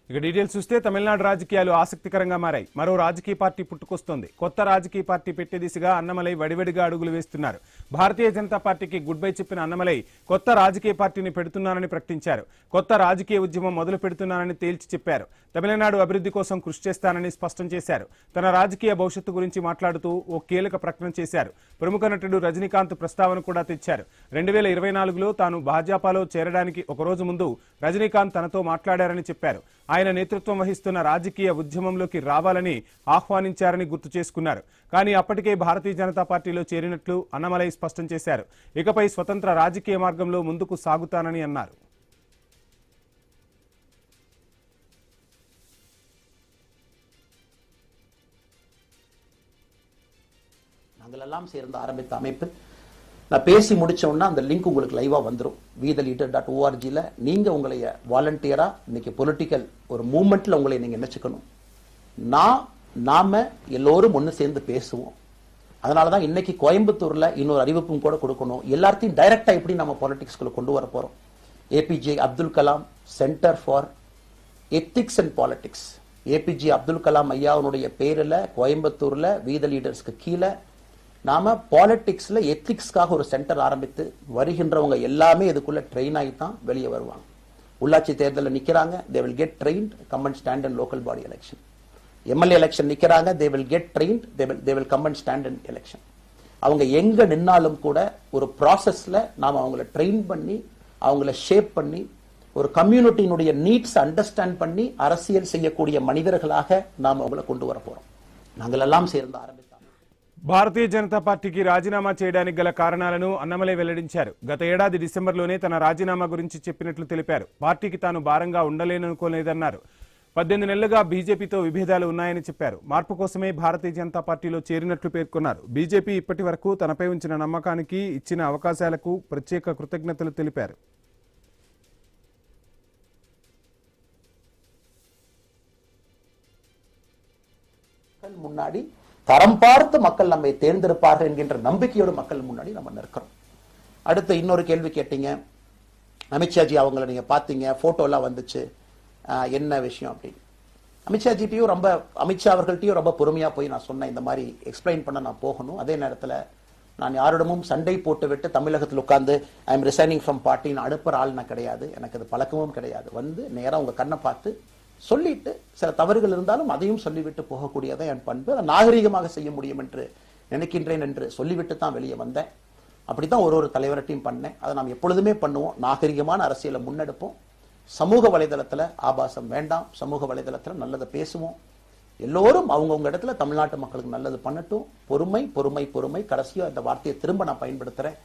ఇక డీటెయిల్స్ చూస్తే తమిళనాడు రాజకీయాలు ఆసక్తికరంగా మారాయి. మరో రాజకీయ పార్టీ పుట్టుకొస్తోంది. కొత్త రాజకీయ పార్టీ పెట్టే దిశగా అన్నమలై వడివడిగా అడుగులు వేస్తున్నారు. భారతీయ జనతా పార్టీకి గుడ్ బై చెప్పిన అన్నమలై కొత్త రాజకీయ పార్టీని పెడుతున్నానని ప్రకటించారు. కొత్త రాజకీయ ఉద్యమం మొదలు పెడుతున్నానని తేల్చి చెప్పారు. తమిళనాడు అభివృద్ధి కోసం కృషి చేస్తానని స్పష్టం చేశారు. తన రాజకీయ భవిష్యత్తు గురించి మాట్లాడుతూ ఓ కీలక ప్రకటన చేశారు. ప్రముఖ నటుడు రజనీకాంత్ ప్రస్తావన కూడా తెచ్చారు. 2024లో తాను భాజపాలో చేరడానికి ఒకరోజు ముందు రజనీకాంత్ తనతో మాట్లాడారని చెప్పారు. ఆయన నేతృత్వం వహిస్తున్న రాజకీయ ఉద్యమంలోకి రావాలని ఆహ్వానించారని గుర్తు చేసుకున్నారు. కానీ అప్పటికే భారతీయ జనతా పార్టీలో చేరినట్లు అన్నమలై స్పష్టం చేశారు. ఇకపై స్వతంత్ర రాజకీయ మార్గంలో ముందుకు సాగుతానని అన్నారు. நாங்களெல்லாம் சேர்ந்து ஆரம்பித்த அமைப்பு நான் பேசி முடிச்சோன்னா அந்த லிங்க் உங்களுக்கு லைவா வந்துடும். wetheLeader.org நீங்க உங்களை வாலண்டியரா இன்னைக்கு பொலிட்டிக்கல் ஒரு மூவ்மெண்ட்ல உங்களை நீங்க நினைச்சுக்கணும். நாம எல்லோரும் ஒன்று சேர்ந்து பேசுவோம். அதனாலதான் இன்னைக்கு கோயம்புத்தூர்ல இன்னொரு அறிவிப்பும் கூட கொடுக்கணும். எல்லாத்தையும் டைரக்டா எப்படி நம்ம பாலிடிக்ஸ்குள்ள கொண்டு வர போறோம். APJ Abdul Kalam centre for ethics and politics, APJ Abdul Kalam ஐயாவுடைய பேரில் கோயம்புத்தூர்ல வீத லீடர்ஸ்க்கு கீழே நாம பாலிடிக்ஸ்ல எத்திக்ஸ்க்காக ஒரு சென்டர் ஆரம்பித்து வருகின்றவங்க எல்லாமே இதுக்குள்ள ட்ரெயின் ஆகி தான் வெளியே வருவாங்க. உள்ளாட்சி தேர்தலில் நிக்கிறாங்க, they will get trained, come and stand in local body election. MLA election நிக்கிறாங்க, they will get trained, they will come and stand in election. அவங்க எங்க நின்னாலும் கூட ஒரு ப்ராசஸ்ல நாம அவங்கள ட்ரெயின் பண்ணி அவங்கள ஷேப் பண்ணி ஒரு கம்யூனிட்டியினுடைய நீட்ஸ் அண்டர்ஸ்டாண்ட் பண்ணி அரசியல் செய்யக்கூடிய மனிதர்களாக நாம் அவங்களை கொண்டு வர போறோம். நாங்கள் எல்லாம் சேர்ந்து ஆரம்பித்தோம். భారతీయ జనతా పార్టీకి రాజీనామా చేయడానికి గల కారణాలను అన్నమలై వెల్లడించారు. గత ఏడాది డిసెంబర్లోనే తన రాజీనామా గురించి చెప్పినట్లు తెలిపారు. పార్టీకి తాను భారంగా ఉండలేననుకోలేదన్నారు. 18 నెలలుగా బీజేపీతో విభేదాలు ఉన్నాయని చెప్పారు. మార్పు కోసమే భారతీయ జనతా పార్టీలో చేరినట్లు పేర్కొన్నారు. బీజేపీ ఇప్పటి వరకు తనపై ఉంచిన నమ్మకానికి, ఇచ్చిన అవకాశాలకు ప్రత్యేక కృతజ్ఞతలు తెలిపారు. முன்னாடி தரம் பார்த்து மக்கள் நம்மை தேர்ந்தெடுப்பார்கள் என்கின்ற நம்பிக்கையோடு மக்கள் முன்னாடி நம்ம நிற்கிறோம். அடுத்து இன்னொரு கேள்வி கேட்டீங்க, அமித்ஷாஜி அவங்களை நீங்க பாத்தீங்க, போட்டோ எல்லாம் வந்துச்சு, என்ன விஷயம் அப்படின்னு. அமித்ஷாஜிட்டையும் அமித்ஷா அவர்கள்ட்டையும் ரொம்ப பொறுமையா போய் நான் சொன்னேன், இந்த மாதிரி எக்ஸ்பிளைன் பண்ண நான் போகணும். அதே நேரத்தில் நான் யாரிடமும் சண்டை போட்டு விட்டு தமிழகத்தில் உட்கார்ந்து ஐ எம் ரிசைனிங் ஃப்ரம் பார்ட்டின்னு அனுப்புற ஆள் நான் கிடையாது. எனக்கு அது பழக்கமும் கிடையாது. வந்து நேரம் உங்க கண்ணை பார்த்து சொல்லிட்டு சில தவறுகள் இருந்தாலும் அதையும் சொல்லிவிட்டு போகக்கூடியதான் என் பண்பு. அதை நாகரிகமாக செய்ய முடியும் என்று நினைக்கின்றேன் என்று சொல்லிவிட்டு தான் வெளியே வந்தேன். அப்படித்தான் ஒரு தலைவர்கிட்டையும் பண்ணேன். அதை நாம் எப்பொழுதுமே பண்ணுவோம். நாகரிகமான அரசியலை முன்னெடுப்போம். சமூக வலைதளத்தில் ஆபாசம் வேண்டாம். சமூக வலைதளத்தில் நல்லதை பேசுவோம். எல்லோரும் அவங்கவுங்க இடத்துல தமிழ்நாட்டு மக்களுக்கு நல்லது பண்ணட்டும். பொறுமை பொறுமை பொறுமை. கடைசியா இந்த வார்த்தையை திரும்ப நான் பயன்படுத்துறேன்.